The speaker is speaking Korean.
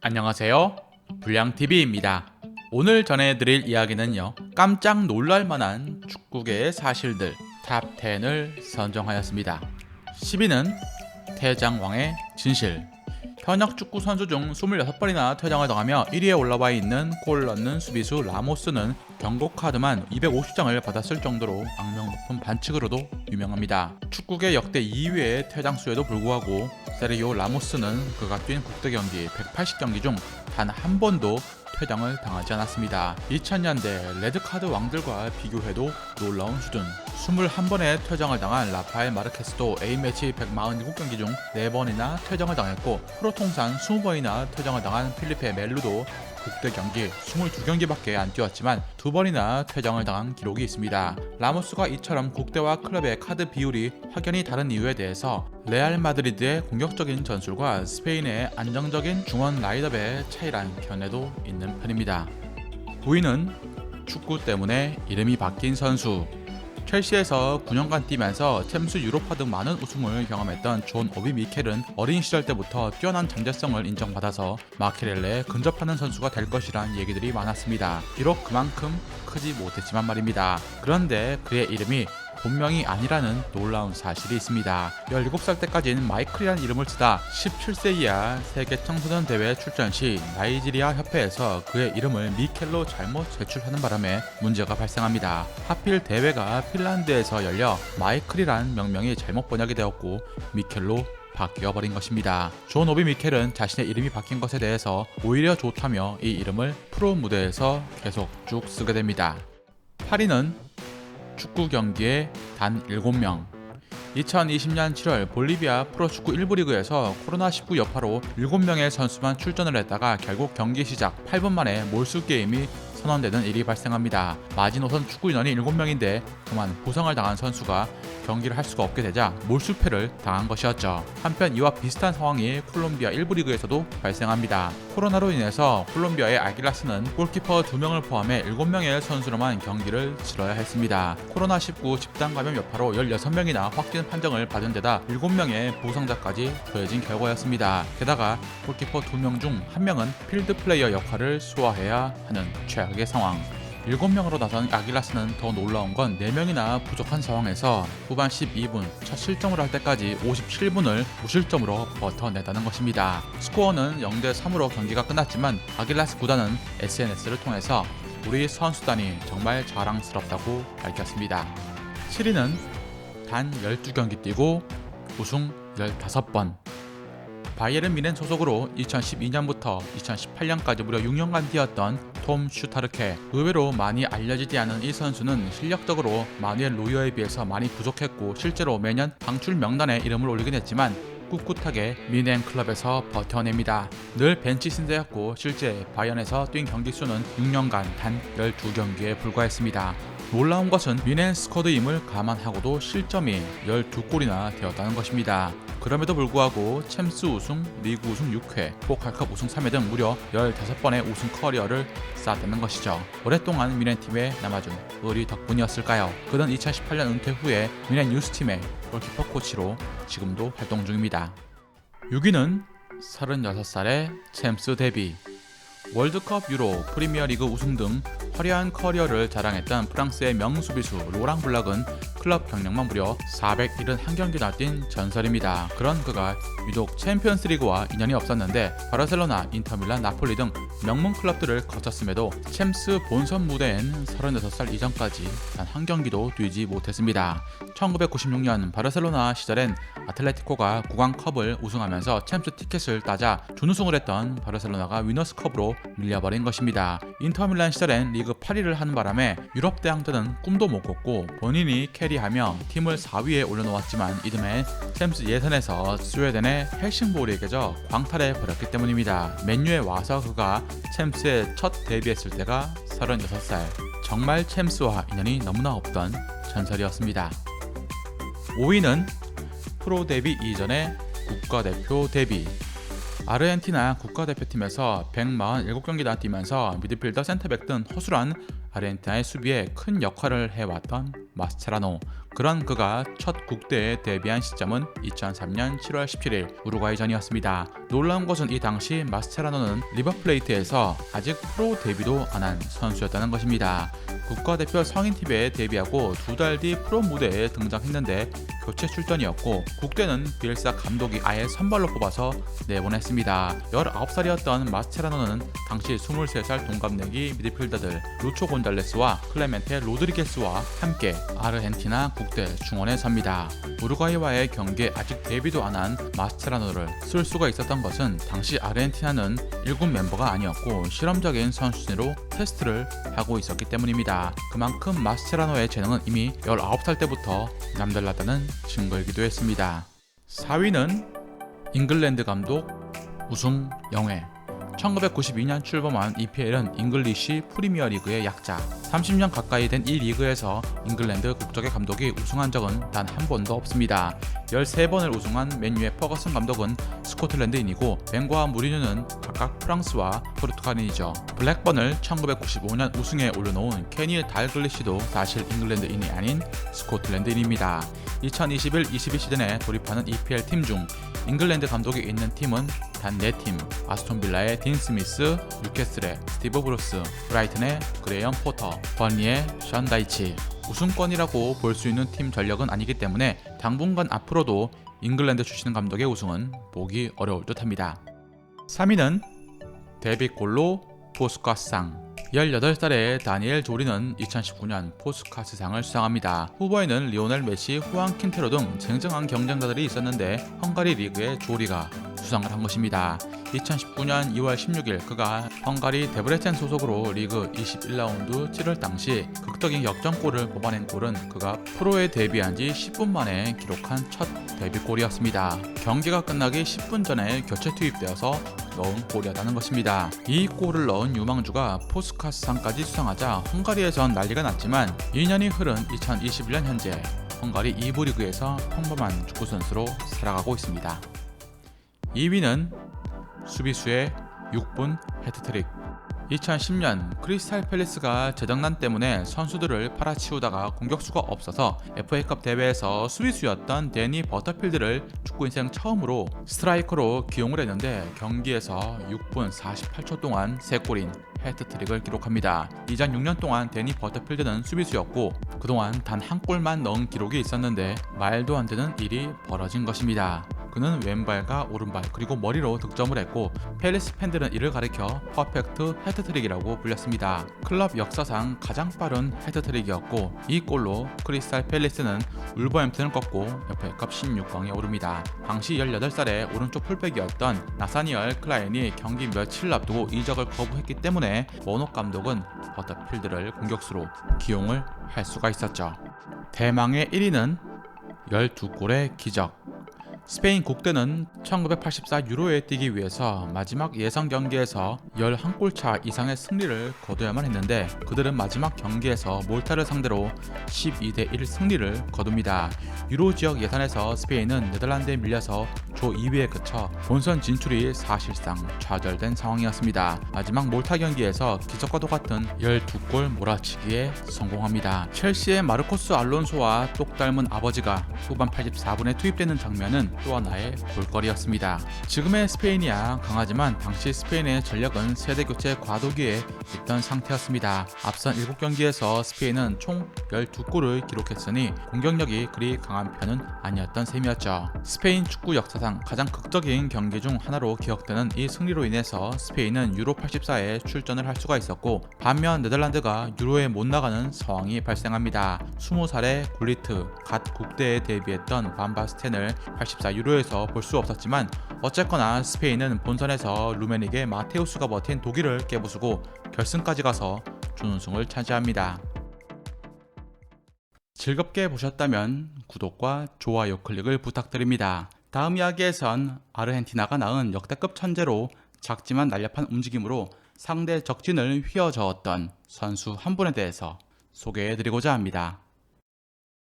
안녕하세요, 불량TV입니다. 오늘 전해드릴 이야기는요, 깜짝 놀랄만한 축구계의 사실들 탑 10을 선정하였습니다. 10위는 퇴장왕의 진실. 현역 축구 선수 중 26번이나 퇴장을 당하며 1위에 올라와 있는 골 넣는 수비수 라모스는 경고 카드만 250장을 받았을 정도로 악명 높은 반칙으로도 유명합니다. 축구계 역대 2위의 퇴장수에도 불구하고 세르히오 라모스는 그가 뛴 국대 경기 180경기 중 단 한 번도 퇴장을 당하지 않았습니다. 2000년대 레드카드 왕들과 비교해도 놀라운 수준. 21번의 퇴장을 당한 라파엘 마르케스도 A매치 147경기 중 4번이나 퇴장을 당했고, 프로 통산 20번이나 퇴장을 당한 필리페 멜루도 국대 경기 22경기밖에 안 뛰었지만 2번이나 퇴장을 당한 기록이 있습니다. 라모스가 이처럼 국대와 클럽의 카드 비율이 확연히 다른 이유에 대해서 레알 마드리드의 공격적인 전술과 스페인의 안정적인 중원 라인업의 차이란 견해도 있는 편입니다. 9위는 축구 때문에 이름이 바뀐 선수. 첼시에서 9년간 뛰면서 챔스 유로파 등 많은 우승을 경험했던 존 오비 미켈은 어린 시절 때부터 뛰어난 잠재성을 인정받아서 마케렐레에 근접하는 선수가 될 것이란 얘기들이 많았습니다. 비록 그만큼 크지 못했지만 말입니다. 그런데 그의 이름이 본명이 아니라는 놀라운 사실이 있습니다. 17살 때까지는 마이클이라는 이름을 쓰다 17세 이하 세계 청소년 대회 출전 시 나이지리아 협회에서 그의 이름을 미켈로 잘못 제출하는 바람에 문제가 발생합니다. 하필 대회가 핀란드에서 열려 마이클이란 명명이 잘못 번역이 되었고 미켈로 바뀌어버린 것입니다. 존 오비 미켈은 자신의 이름이 바뀐 것에 대해서 오히려 좋다며 이 이름을 프로 무대에서 계속 쭉 쓰게 됩니다. 8위는 축구 경기에 단 7명. 2020년 7월 볼리비아 프로축구 1부 리그에서 코로나19 여파로 7명의 선수만 출전을 했다가 결국 경기 시작 8분 만에 몰수 게임이 선언되는 일이 발생합니다. 마지노선 축구 인원이 7명인데 그만 부상을 당한 선수가 경기를 할 수가 없게 되자 몰수패를 당한 것이었죠. 한편 이와 비슷한 상황이 콜롬비아 1부 리그에서도 발생합니다. 코로나로 인해서 콜롬비아의 아길라스는 골키퍼 2명을 포함해 7명의 선수로만 경기를 치러야 했습니다. 코로나19 집단 감염 여파로 16명이나 확진 판정을 받은 데다 7명의 부상자까지 더해진 결과였습니다. 게다가 골키퍼 2명 중 1명은 필드 플레이어 역할을 수화해야 하는 최악의 상황. 7명으로 나선 아길라스는 더 놀라운 건 4명이나 부족한 상황에서 후반 12분 첫 실점을 할 때까지 57분을 무실점으로 버텨냈다는 것입니다. 스코어는 0대3으로 경기가 끝났지만 아길라스 구단은 SNS를 통해서 우리 선수단이 정말 자랑스럽다고 밝혔습니다. 7위는 단 12경기 뛰고 우승 15번. 바이에른 뮌헨 소속으로 2012년부터 2018년까지 무려 6년간 뛰었던 톰 슈타르케. 의외로 많이 알려지지 않은 이 선수는 실력적으로 마누엘 노이어에 비해서 많이 부족했고 실제로 매년 방출 명단에 이름을 올리긴 했지만 꿋꿋하게 뮌헨 클럽에서 버텨냅니다. 늘 벤치 신세였고 실제 바이에른에서 뛴 경기 수는 6년간 단 12경기에 불과했습니다. 놀라운 것은 뮌헨 스쿼드임을 감안하고도 실점이 12골이나 되었다는 것입니다. 그럼에도 불구하고 챔스 우승, 리그 우승 6회, 포칼컵 우승 3회 등 무려 15번의 우승 커리어를 쌓았다는 것이죠. 오랫동안 뮌헨 팀에 남아준 의리 덕분이었을까요? 그는 2018년 은퇴 후에 뮌헨 유스팀의 골키퍼 코치로 지금도 활동 중입니다. 6위는 36살의 챔스 데뷔. 월드컵, 유로, 프리미어리그 우승 등 화려한 커리어를 자랑했던 프랑스의 명수비수 로랑 블락은 클럽 경력만 무려 471경기나 뛴 전설입니다. 그런 그가 유독 챔피언스리그와 인연이 없었는데 바르셀로나, 인터밀란, 나폴리 등 명문 클럽들을 거쳤음에도 챔스 본선 무대엔 36살 이전까지 단 한 경기도 뛰지 못했습니다. 1996년 바르셀로나 시절엔 아틀레티코가 구강컵을 우승하면서 챔스 티켓을 따자 준우승을 했던 바르셀로나가 위너스컵으로 밀려버린 것입니다. 인터밀란 시절엔 리그 8위를 하는 바람에 유럽 대항전은 꿈도 못 꿨고 본인이 캐리하며 팀을 4위에 올려놓았지만 이듬해 챔스 예선에서 스웨덴의 헬싱보르에 깨져 광탈해 버렸기 때문입니다. 맨유에 와서 그가 챔스에 첫 데뷔했을 때가 36살. 정말 챔스와 인연이 너무나 없던 전설이었습니다. 5위는 프로 데뷔 이전의 국가대표 데뷔. 아르헨티나 국가대표팀에서 147경기나 뛰면서 미드필더, 센터백 등 허술한 아르헨티나의 수비에 큰 역할을 해왔던 마스체라노. 그런 그가 첫 국대에 데뷔한 시점은 2003년 7월 17일 우루과이전이었습니다. 놀라운 것은 이 당시 마스체라노는 리버플레이트에서 아직 프로 데뷔도 안 한 선수였다는 것입니다. 국가대표 성인팀에 데뷔하고 2달 뒤 프로 무대에 등장했는데 교체 출전이었고 국대는 비엘사 감독이 아예 선발로 뽑아서 내보냈습니다. 19살이었던 마스체라노는 당시 23살 동갑내기 미드필더들 루초 곤잘레스와 클레멘테 로드리게스와 함께 아르헨티나 국대 중원에 섭니다. 우루과이와의 경기에 아직 데뷔도 안 한 마스체라노를 쓸 수가 있었던 것은 당시 아르헨티나는 1군 멤버가 아니었고 실험적인 선수진으로 테스트를 하고 있었기 때문입니다. 그만큼 마스체라노의 재능은 이미 19살 때부터 남달랐다는 증거이기도 했습니다. 4위는 잉글랜드 감독 우승 영예. 1992년 출범한 EPL은 잉글리시 프리미어리그의 약자. 30년 가까이 된 이 리그에서 잉글랜드 국적의 감독이 우승한 적은 단 한 번도 없습니다. 13번을 우승한 맨유의 퍼거슨 감독은 스코틀랜드인이고 벵거와 무리뉴는 각각 프랑스와 포르투갈인이죠. 블랙번을 1995년 우승에 올려놓은 케니 달글리시도 사실 잉글랜드인이 아닌 스코틀랜드인입니다. 2021-22 시즌에 돌입하는 EPL 팀 중 잉글랜드 감독이 있는 팀은 단 4팀, 아스톤빌라의 딘 스미스, 뉴캐슬의 스티브 브루스, 브라이튼의 그레이엄 포터, 번리의 션 다이치. 우승권이라고 볼 수 있는 팀 전력은 아니기 때문에 당분간 앞으로도 잉글랜드 출신 감독의 우승은 보기 어려울 듯합니다. 3위는 데뷔골로 포스카스상. 18살의 다니엘 조리는 2019년 포스카스상을 수상합니다. 후보에는 리오넬 메시, 후안 킨테로 등 쟁쟁한 경쟁자들이 있었는데 헝가리 리그의 조리가 수상을 한 것입니다. 2019년 2월 16일 그가 헝가리 데브레첸 소속으로 리그 21라운드 7월 당시 극적인 역전골을 뽑아낸 골은 그가 프로에 데뷔한 지 10분 만에 기록한 첫 데뷔골이었습니다. 경기가 끝나기 10분 전에 교체 투입되어서 넣은 골이었다는 것입니다. 이 골을 넣은 유망주가 포스카스상까지 수상하자 헝가리에선 난리가 났지만 2년이 흐른 2021년 현재 헝가리 2부 리그에서 평범한 축구 선수로 살아가고 있습니다. 2위는 수비수의 6분 헤트트릭. 2010년 크리스탈 팰리스가 재정난 때문에 선수들을 팔아치우다가 공격수가 없어서 FA컵 대회에서 수비수였던 데니 버터필드를 축구 인생 처음으로 스트라이커로 기용을 했는데 경기에서 6분 48초 동안 3골인 헤트트릭을 기록합니다. 이전 6년 동안 데니 버터필드는 수비수였고 그동안 단 한 골만 넣은 기록이 있었는데 말도 안 되는 일이 벌어진 것입니다. 그는 왼발과 오른발 그리고 머리로 득점을 했고 팰리스 팬들은 이를 가리켜 퍼펙트 헤트트릭이라고 불렸습니다. 클럽 역사상 가장 빠른 헤트트릭이었고 이 골로 크리스탈 팰리스는 울버햄튼을 꺾고 FA컵 16강에 오릅니다. 당시 18살의 오른쪽 풀백이었던 나사니얼 클라인이 경기 며칠 앞두고 이적을 거부했기 때문에 워녹 감독은 버터필드를 공격수로 기용을 할 수가 있었죠. 대망의 1위는 12골의 기적. 스페인 국대는 1984 유로에 뛰기 위해서 마지막 예선 경기에서 11골 차 이상의 승리를 거둬야만 했는데 그들은 마지막 경기에서 몰타를 상대로 12대1 승리를 거둡니다. 유로 지역 예선에서 스페인은 네덜란드에 밀려서 조 2위에 그쳐 본선 진출이 사실상 좌절된 상황이었습니다. 마지막 몰타 경기에서 기적과도 같은 12골 몰아치기에 성공합니다. 첼시의 마르코스 알론소와 똑 닮은 아버지가 후반 84분에 투입되는 장면은 또 하나의 볼거리였습니다. 지금의 스페인이야 강하지만 당시 스페인의 전력은 세대 교체 과도기에 있던 상태였습니다. 앞선 7경기에서 스페인은 총 12골을 기록했으니 공격력이 그리 강한 편은 아니었던 셈이었죠. 스페인 축구 역사상 가장 극적인 경기 중 하나로 기억되는 이 승리로 인해서 스페인은 유로 84에 출전을 할 수가 있었고 반면 네덜란드가 유로에 못 나가는 상황이 발생합니다. 20살의 굴리트, 갓 국대에 데뷔했던 반바스텐을 84 유로에서 볼 수 없었지만 어쨌거나 스페인은 본선에서 루메닉의 마테우스가 버틴 독일을 깨부수고 결승까지 가서 준우승을 차지합니다. 즐겁게 보셨다면 구독과 좋아요 클릭을 부탁드립니다. 다음 이야기에선 아르헨티나가 낳은 역대급 천재로 작지만 날렵한 움직임으로 상대 적진을 휘어저었던 선수 한 분에 대해서 소개해드리고자 합니다.